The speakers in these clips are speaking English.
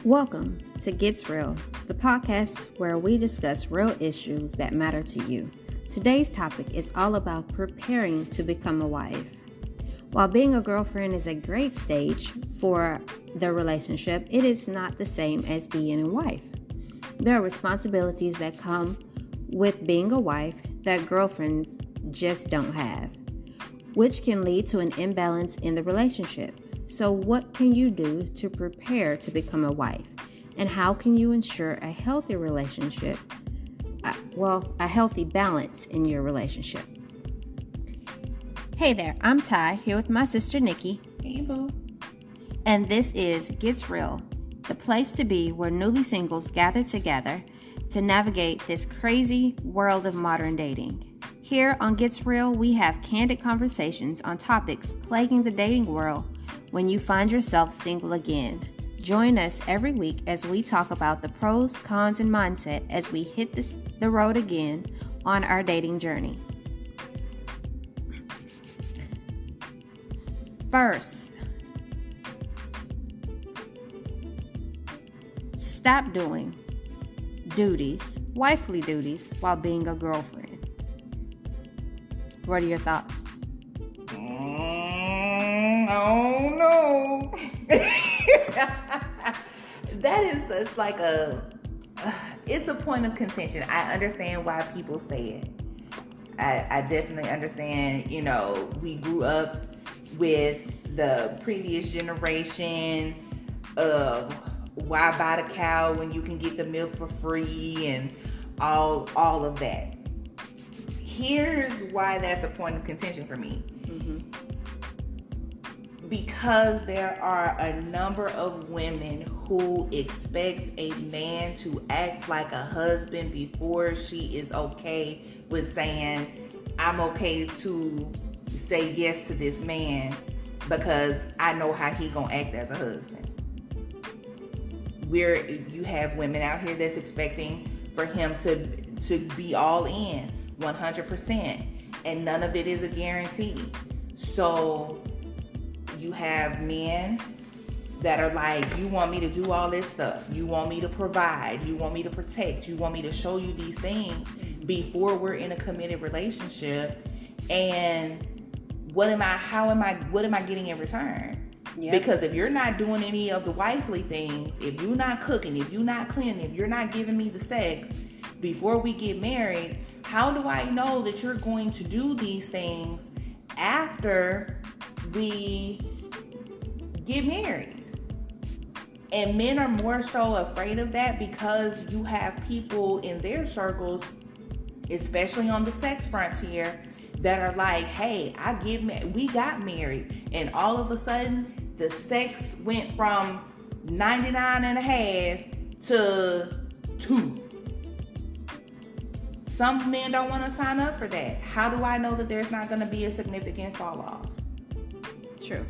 Welcome to Gets Real, the podcast where we discuss real issues that matter to you. Today's topic is all about preparing to become a wife. While being a girlfriend is a great stage for the relationship, it is not the same as being a wife. There are responsibilities that come with being a wife that girlfriends just don't have, which can lead to an imbalance in the relationship. So what can you do to prepare to become a wife? And how can you ensure a healthy relationship? A healthy balance in your relationship. Hey there, I'm Ty, here with my sister Nikki. Hey, boo. And this is Gets Real, the place to be where newly singles gather together to navigate this crazy world of modern dating. Here on Gets Real, we have candid conversations on topics plaguing the dating world when you find yourself single again. Join us every week as we talk about the pros, cons, and mindset as we hit the road again on our dating journey. First, stop doing wifely duties, while being a girlfriend. What are your thoughts? Oh no. That is such like it's a point of contention. I understand why people say it. I definitely understand, we grew up with the previous generation of why buy the cow when you can get the milk for free and all of that. Here's why that's a point of contention for me. Because there are a number of women who expect a man to act like a husband before she is okay with saying, I'm okay to say yes to this man because I know how he gonna act as a husband. Where you have women out here that's expecting for him to be all in 100%, and none of it is a guarantee. So you have men that are like, you want me to do all this stuff, you want me to provide, you want me to protect, you want me to show you these things before we're in a committed relationship, and what am I getting in return? Yep. Because if you're not doing any of the wifely things, if you're not cooking, if you're not cleaning, if you're not giving me the sex before we get married, how do I know that you're going to do these things after we get married? And men are more so afraid of that because you have people in their circles, especially on the sex frontier, that are like, hey, we got married, and all of a sudden the sex went from 99.5 to 2. Some men don't want to sign up for that. How do I know that there's not going to be a significant fall off? True.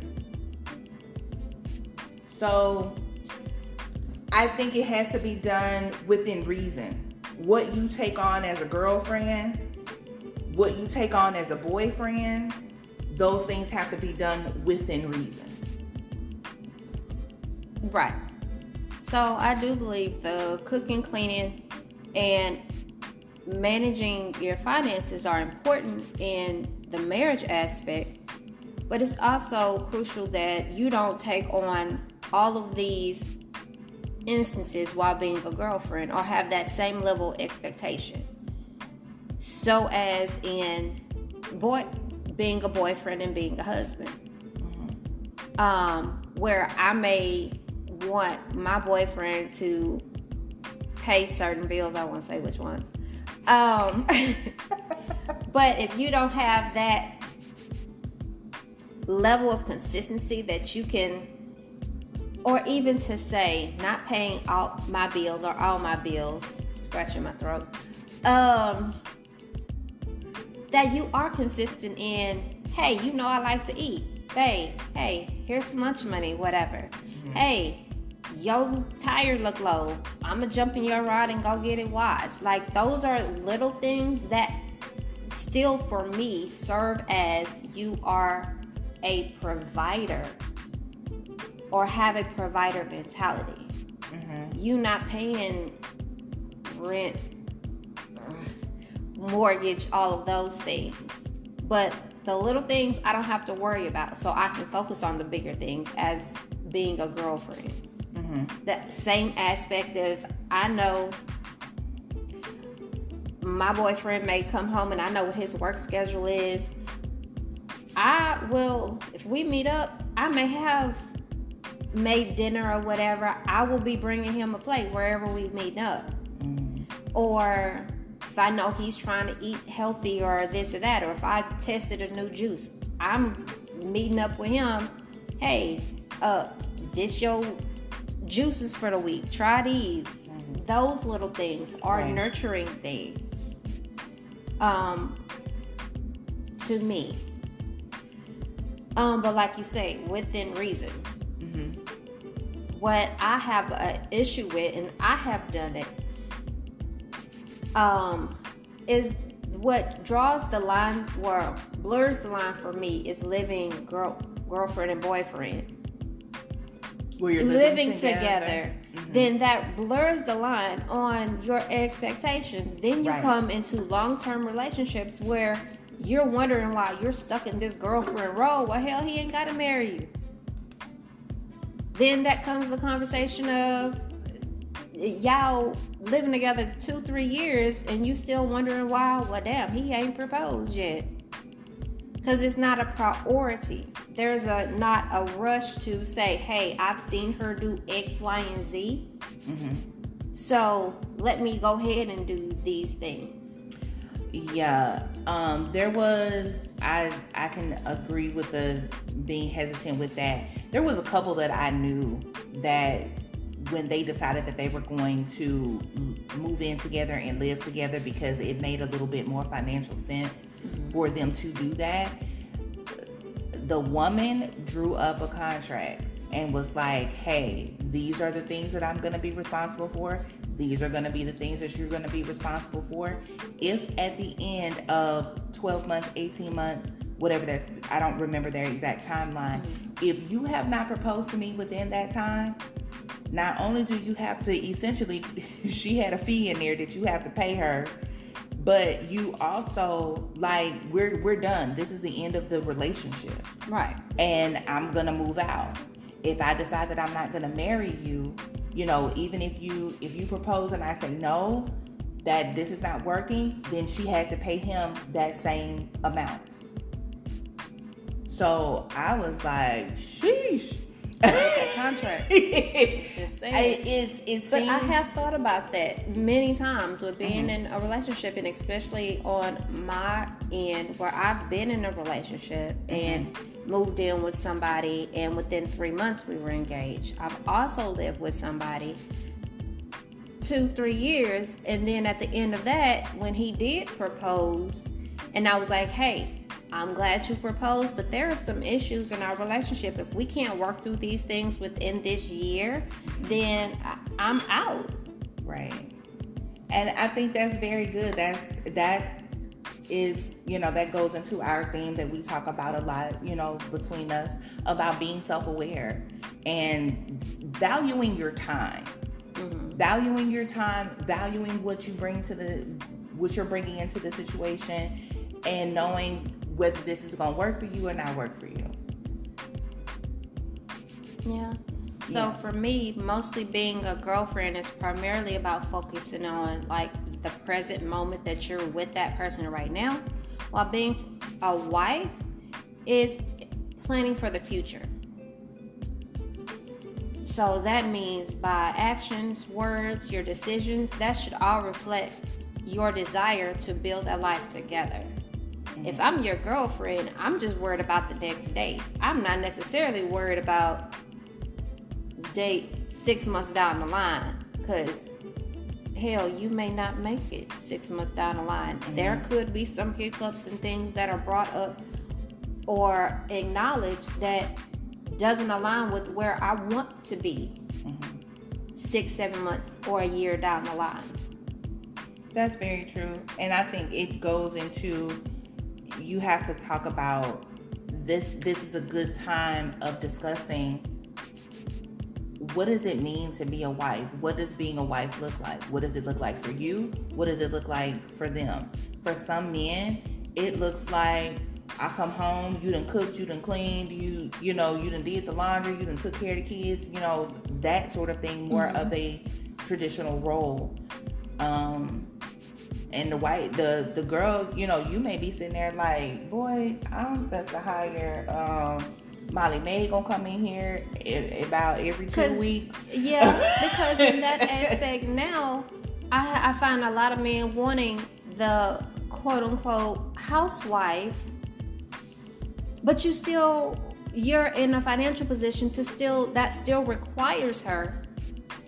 So I think it has to be done within reason. What you take on as a girlfriend, what you take on as a boyfriend, those things have to be done within reason. Right. So I do believe the cooking, cleaning, and managing your finances are important in the marriage aspect, but it's also crucial that you don't take on all of these instances while being a girlfriend or have that same level of expectation. So as in being a boyfriend and being a husband. Where I may want my boyfriend to pay certain bills, I won't say which ones. But if you don't have that level of consistency that you can, or even to say not paying all my bills or all my bills, scratching my throat, that you are consistent in, hey, I like to eat. Babe, hey, here's some lunch money, whatever. Mm-hmm. Hey, your tire look low. I'm going to jump in your ride and go get it washed. Like, those are little things that still, for me, serve as you are a provider or have a provider mentality. Mm-hmm. you not paying rent, mortgage, all of those things. But the little things I don't have to worry about, so I can focus on the bigger things as being a girlfriend. That same aspect of, I know my boyfriend may come home and I know what his work schedule is. I will, if we meet up, I may have made dinner or whatever. I will be bringing him a plate wherever we meet up. Or if I know he's trying to eat healthy or this or that, or if I tested a new juice, I'm meeting up with him. Hey, this your juices for the week. Try these. Those little things are nurturing things. To me. But like you say, within reason. What I have an issue with, and I have done it, is what draws the line, or blurs the line for me, is living girlfriend and boyfriend. Where you're living together. Then that blurs the line on your expectations. Then you come into long-term relationships where you're wondering why you're stuck in this girlfriend role. Well, hell, he ain't got to marry you. Then that comes the conversation of y'all living together 2-3 years and you still wondering why. Well, damn, he ain't proposed yet. Because it's not a priority. There's not a rush to say, hey, I've seen her do X, Y, and Z. So let me go ahead and do these things. Yeah, there was, I can agree with the being hesitant with that. There was a couple that I knew that when they decided that they were going to move in together and live together because it made a little bit more financial sense for them to do that, the woman drew up a contract and was like, hey, these are the things that I'm going to be responsible for. These are going to be the things that you're going to be responsible for. If at the end of 12 months, 18 months, whatever that, I don't remember their exact timeline. If you have not proposed to me within that time, not only do you have to essentially, she had a fee in there that you have to pay her, but you also, like, we're done. This is the end of the relationship. Right. And I'm going to move out. If I decide that I'm not going to marry you, you know, even if you propose and I say no, that this is not working, then she had to pay him that same amount. So I was like, sheesh. That contract. Just saying. But I have thought about that many times with being in a relationship, and especially on my end where I've been in a relationship and moved in with somebody, and within 3 months we were engaged. I've also lived with somebody 2-3 years, and then at the end of that, when he did propose, and I was like, hey, I'm glad you proposed, but there are some issues in our relationship. If we can't work through these things within this year, then I'm out. Right. And I think that's very good. That is, you know, that goes into our theme that we talk about a lot, you know, between us, about being self-aware and valuing your time. Valuing your time, valuing what you're bringing into the situation, and knowing whether this is going to work for you or not work for you. Yeah. So for me, mostly being a girlfriend is primarily about focusing on like the present moment that you're with that person right now, while being a wife is planning for the future. So that means by actions, words, your decisions, that should all reflect your desire to build a life together. If I'm your girlfriend, I'm just worried about the next date. I'm not necessarily worried about dates 6 months down the line, because hell, you may not make it 6 months down the line. There could be some hiccups and things that are brought up or acknowledged that doesn't align with where I want to be 6-7 months or a year down the line. That's very true. And I think it goes into, you have to talk about this. This is a good time of discussing what does it mean to be a wife? What does being a wife look like? What does it look like for you? What does it look like for them? For some men, it looks like I come home, you done cooked, you done cleaned, you done did the laundry, you done took care of the kids, that sort of thing, more of a traditional role. And the girl, you may be sitting there like, boy, I'm supposed to hire Molly Mae gonna come in here about every 2 weeks. Yeah, because in that aspect now, I find a lot of men wanting the quote unquote housewife, but you're in a financial position that still requires her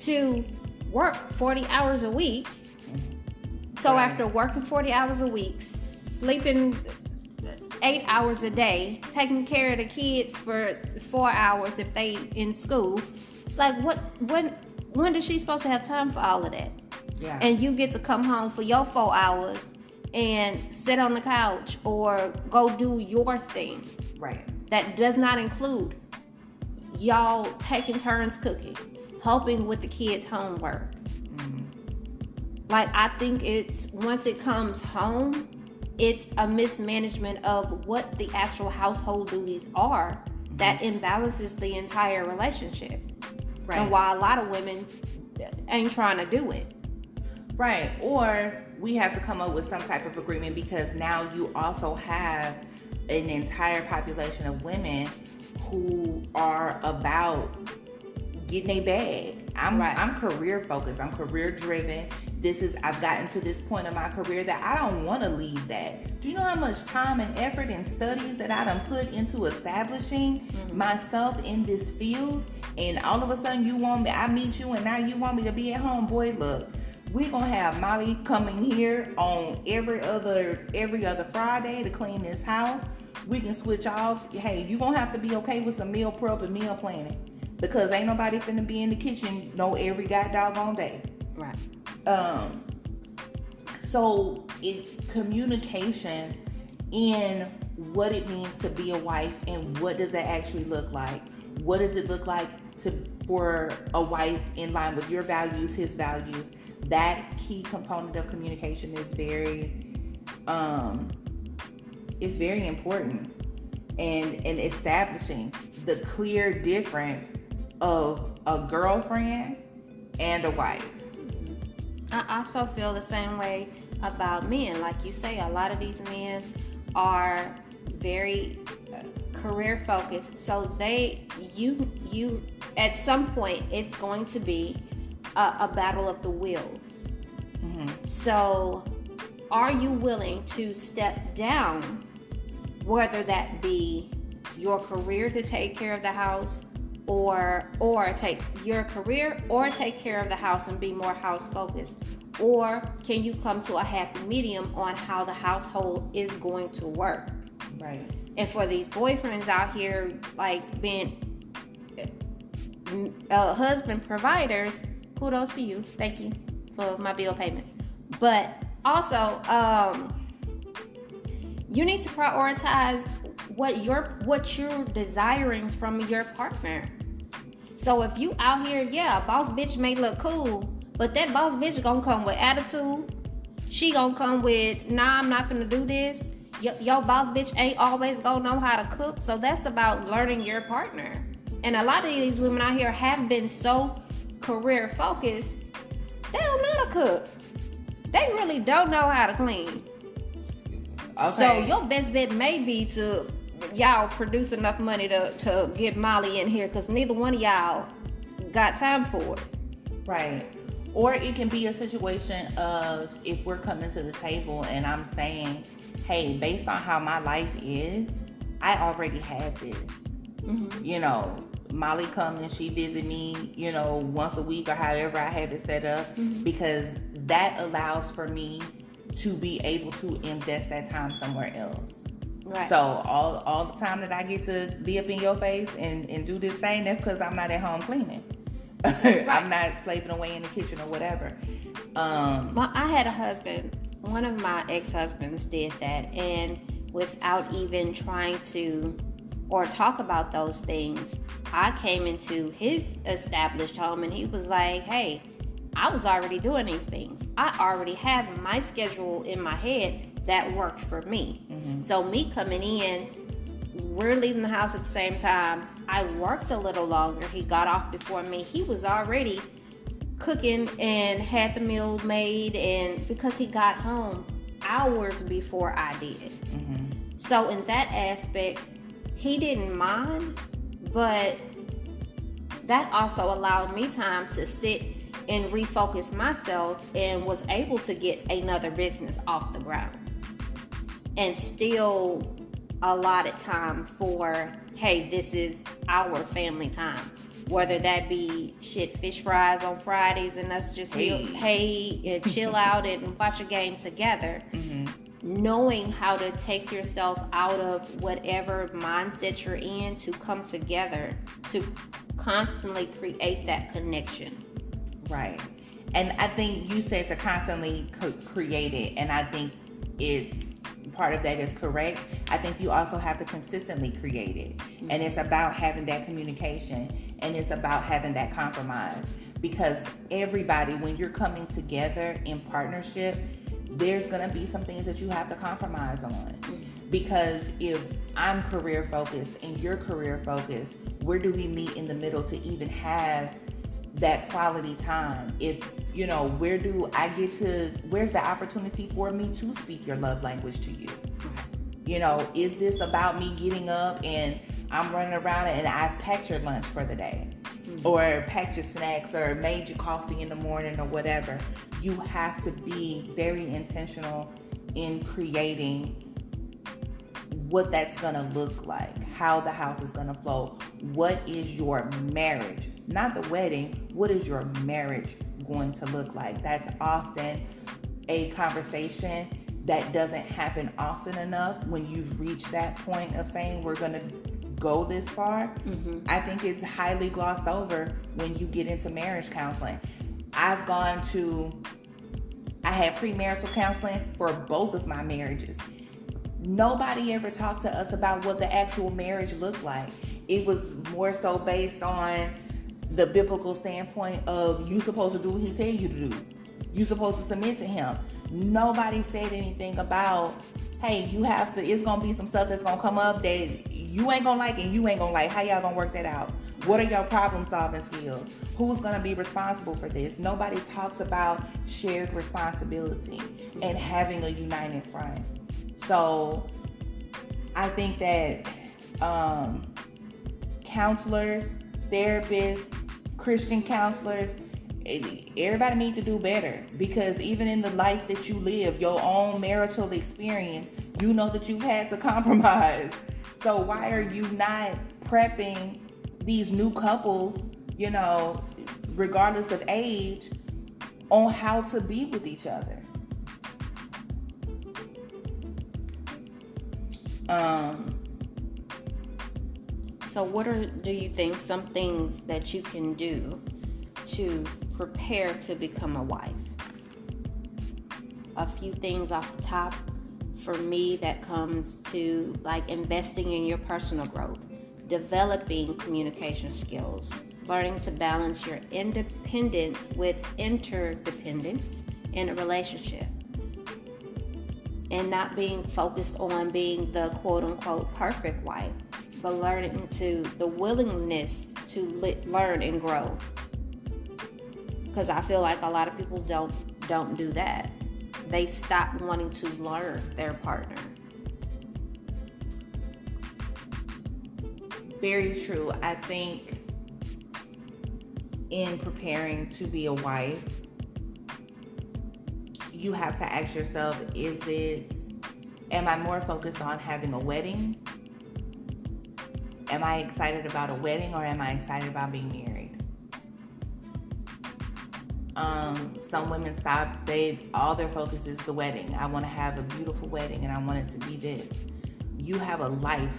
to work 40 hours a week. So right. After working 40 hours a week, sleeping 8 hours a day, taking care of the kids for 4 hours if they in school, like when is she supposed to have time for all of that? Yeah. And you get to come home for your 4 hours and sit on the couch or go do your thing. Right. That does not include y'all taking turns cooking, helping with the kids' homework. Like, I think once it comes home, it's a mismanagement of what the actual household duties are that imbalances the entire relationship. Right. And why a lot of women ain't trying to do it. Right. Or we have to come up with some type of agreement, because now you also have an entire population of women who are about getting a bag. I'm career focused. I'm career driven. I've gotten to this point in my career that I don't want to leave that. Do you know how much time and effort and studies that I done put into establishing myself in this field? And all of a sudden I meet you and now you want me to be at home. Boy, look, we're going to have Molly coming here on every other Friday to clean this house. We can switch off. Hey, you're going to have to be okay with some meal prep and meal planning, because ain't nobody finna be in the kitchen every goddamn day. Right. So communication in what it means to be a wife, and what does that actually look like? What does it look like for a wife in line with your values, his values? That key component of communication is very important, and establishing the clear difference of a girlfriend and a wife. I also feel the same way about men. Like you say, a lot of these men are very career focused. So you at some point, it's going to be a battle of the wills. So are you willing to step down, whether that be your career to take care of the house, or take your career or take care of the house and be more house focused? Or can you come to a happy medium on how the household is going to work? Right. And for these boyfriends out here, like being husband providers, kudos to you. Thank you for my bill payments. But also, you need to prioritize what you're desiring from your partner. So if you out here, boss bitch may look cool, but that boss bitch gonna come with attitude. She gonna come with, nah, I'm not finna do this. Your boss bitch ain't always gonna know how to cook. So that's about learning your partner. And a lot of these women out here have been so career focused, they don't know how to cook. They really don't know how to clean. Okay. So your best bet may be to y'all produce enough money to get Molly in here, because neither one of y'all got time for it. Right. Or it can be a situation of, if we're coming to the table and I'm saying, hey, based on how my life is, I already have this. Molly comes and she visit me, once a week or however I have it set up, because that allows for me to be able to invest that time somewhere else. Right. So all the time that I get to be up in your face and do this thing, that's because I'm not at home cleaning. Right. I'm not slaving away in the kitchen or whatever. Well, I had a husband. One of my ex-husbands did that, and without even trying to or talk about those things. I came into his established home and he was like, hey, I was already doing these things. I already have my schedule in my head that worked for me. Mm-hmm. So me coming in, we're leaving the house at the same time. I worked a little longer. He got off before me. He was already cooking and had the meal made, and because he got home hours before I did. Mm-hmm. So in that aspect, he didn't mind, but that also allowed me time to sit and refocus myself, and was able to get another business off the ground and still allotted time for, hey, this is our family time. Whether that be fish fries on Fridays and us just and chill out and watch a game together. Mm-hmm. Knowing how to take yourself out of whatever mindset you're in to come together to constantly create that connection. Right. And I think you said to constantly create it, and I think it's part of that is correct. I think you also have to consistently create it. Mm-hmm. And it's about having that communication, and it's about having that compromise, because everybody, when you're coming together in partnership, there's going to be some things that you have to compromise on. Mm-hmm. Because if I'm career focused and you're career focused, where do we meet in the middle to even have that quality time? If, where's the opportunity for me to speak your love language to you? Is this about me getting up and I'm running around and I've packed your lunch for the day, mm-hmm. or packed your snacks, or made you coffee in the morning, or whatever? You have to be very intentional in creating what that's going to look like, how the house is going to flow. What is your marriage? Not the wedding. What is your marriage going to look like? That's often a conversation that doesn't happen often enough when you've reached that point of saying we're going to go this far. Mm-hmm. I think it's highly glossed over when you get into marriage counseling. I had premarital counseling for both of my marriages. Nobody ever talked to us about what the actual marriage looked like. It was more so based on the biblical standpoint of you supposed to do what he tell you to do. You supposed to submit to him. Nobody said anything about, hey, it's going to be some stuff that's going to come up that you ain't going to like and you ain't going to like. How y'all going to work that out? What are your problem solving skills? Who's going to be responsible for this? Nobody talks about shared responsibility and having a united front. So I think that counselors, therapists, Christian counselors, everybody needs to do better, because even in the life that you live, your own marital experience, you know that you've had to compromise. So why are you not prepping these new couples, regardless of age, on how to be with each other? So do you think some things that you can do to prepare to become a wife? A few things off the top for me that comes to like investing in your personal growth, developing communication skills, learning to balance your independence with interdependence in a relationship, and not being focused on being the quote-unquote perfect wife, but learning to the willingness to learn and grow. Because I feel like a lot of people don't do that. They stop wanting to learn their partner. Very true. I think in preparing to be a wife, you have to ask yourself, am I more focused on having a wedding? Am I excited about a wedding, or am I excited about being married? Some women all their focus is the wedding. I want to have a beautiful wedding and I want it to be this. You have a life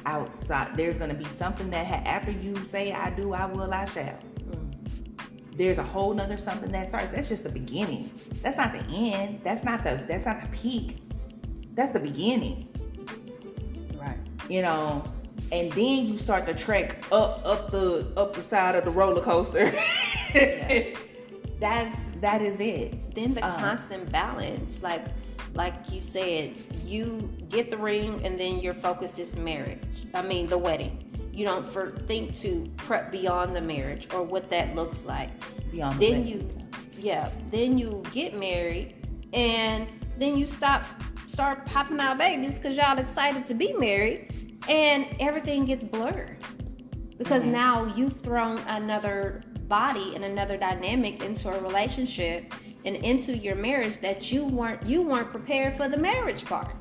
outside. There's going to be something that after you say, I do, I will, I shall. There's a whole nother something that starts. That's just the beginning. That's not the end. That's not the peak. That's the beginning. Right. and then you start to trek up the side of the roller coaster. Yeah. that is it. Then the constant balance, like you said, you get the ring and then your focus is the wedding. You don't think to prep beyond the marriage or what that looks like. Beyond then the then you get married, and then you start popping out babies because y'all excited to be married, and everything gets blurred because now you've thrown another body and another dynamic into a relationship and into your marriage that you weren't prepared for the marriage part.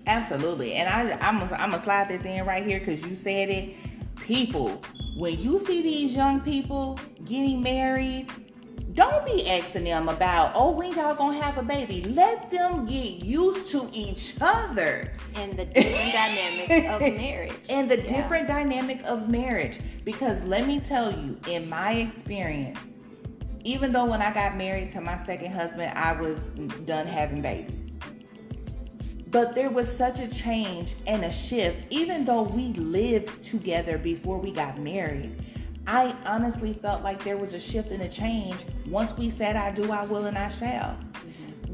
Absolutely. And I'm gonna slide this in right here because you said it. People, when you see these young people getting married, don't be asking them about, when y'all gonna have a baby. Let them get used to each other. And the different dynamics of marriage. Different dynamic of marriage. Because let me tell you, in my experience, even though when I got married to my second husband, I was done having babies. But there was such a change and a shift. Even though we lived together before we got married, I honestly felt like there was a shift and a change once we said, I do, I will, and I shall.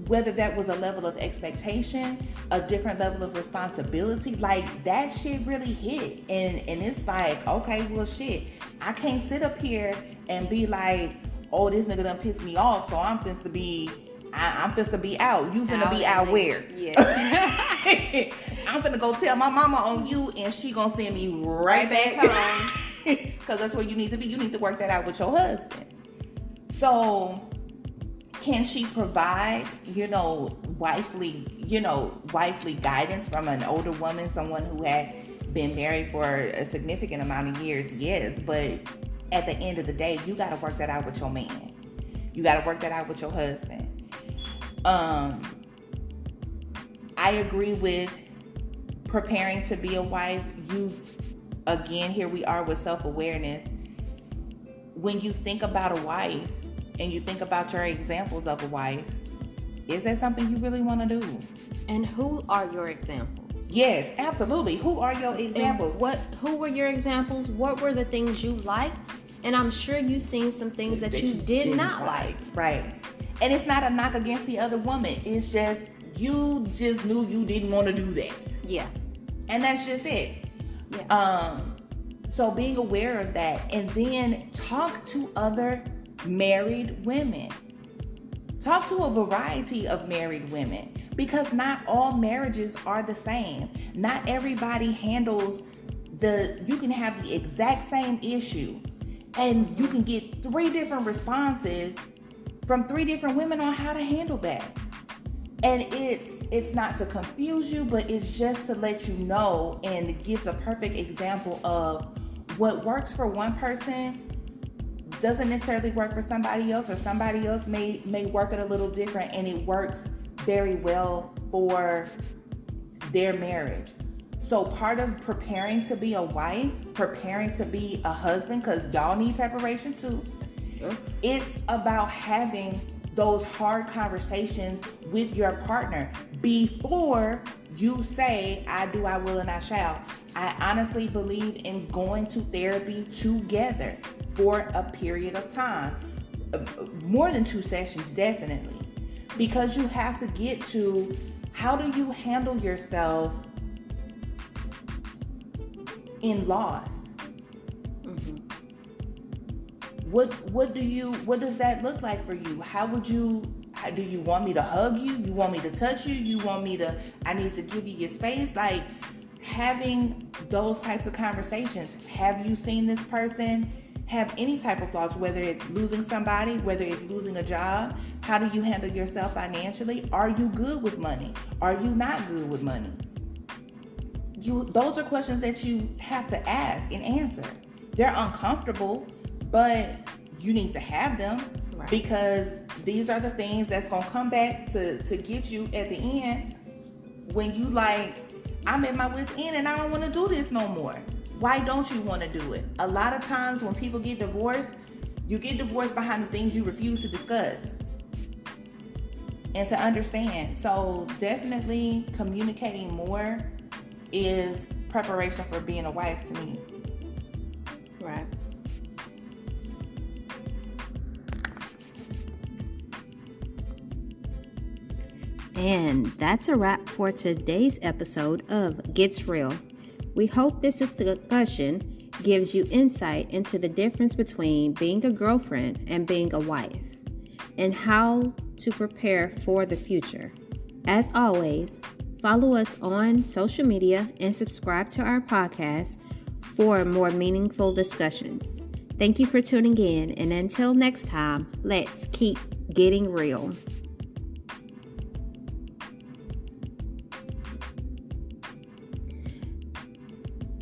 Whether that was a level of expectation, a different level of responsibility, like that shit really hit. And it's like, okay, well shit, I can't sit up here and be like, oh, this nigga done pissed me off, so I'm supposed to be out. You finna be out where? Yeah. I'm finna go tell my mama on you, and she gonna send me right back home. Because that's where you need to be. You need to work that out with your husband. So, can she provide, wifely guidance from an older woman, someone who had been married for a significant amount of years? Yes, but at the end of the day, you got to work that out with your man. You got to work that out with your husband. I agree with preparing to be a wife. Again, here we are with self-awareness. When you think about a wife and you think about your examples of a wife, is that something you really want to do? And who are your examples? Yes, absolutely. Who are your examples? Who were your examples? What were the things you liked? And I'm sure you've seen some things that you did not like. Right. And it's not a knock against the other woman. It's just, you just knew you didn't want to do that. Yeah. And that's just it. Yeah. So being aware of that, and then talk to other married women. Talk to a variety of married women, because not all marriages are the same. Not everybody handles you can have the exact same issue, and you can get 3 different responses from 3 different women on how to handle that. And it's not to confuse you, but it's just to let you know, and it gives a perfect example of what works for one person doesn't necessarily work for somebody else, or somebody else may work it a little different, and it works very well for their marriage. So part of preparing to be a wife, preparing to be a husband, because y'all need preparation too, it's about having those hard conversations with your partner before you say, I do, I will, and I shall. I honestly believe in going to therapy together for a period of time. More than 2 sessions, definitely. Because you have to get to, how do you handle yourself in loss? What does that look like for you? Do you want me to hug you? You want me to touch you? I need to give you your space? Like, having those types of conversations. Have you seen this person have any type of loss, whether it's losing somebody, whether it's losing a job? How do you handle yourself financially? Are you good with money? Are you not good with money? Those are questions that you have to ask and answer. They're uncomfortable, but you need to have them, right? Because these are the things that's going to come back to get you at the end when you like, I'm at my wit's end and I don't want to do this no more. Why don't you want to do it? A lot of times when people get divorced, you get divorced behind the things you refuse to discuss and to understand. So definitely communicating more is preparation for being a wife to me. Right. And that's a wrap for today's episode of Gets Real. We hope this discussion gives you insight into the difference between being a girlfriend and being a wife, and how to prepare for the future. As always, follow us on social media and subscribe to our podcast for more meaningful discussions. Thank you for tuning in, and until next time, let's keep getting real.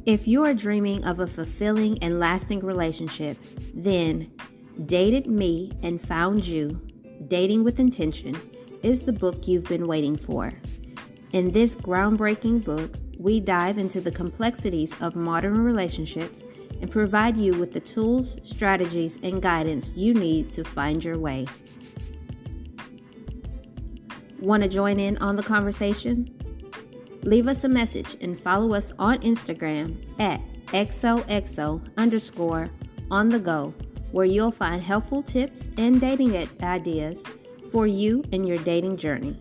If you are dreaming of a fulfilling and lasting relationship, then Dated Me and Found You, Dating with Intention, is the book you've been waiting for. In this groundbreaking book, we dive into the complexities of modern relationships and provide you with the tools, strategies, and guidance you need to find your way. Want to join in on the conversation? Leave us a message and follow us on Instagram at XOXO_on-the-go, where you'll find helpful tips and dating ideas for you and your dating journey.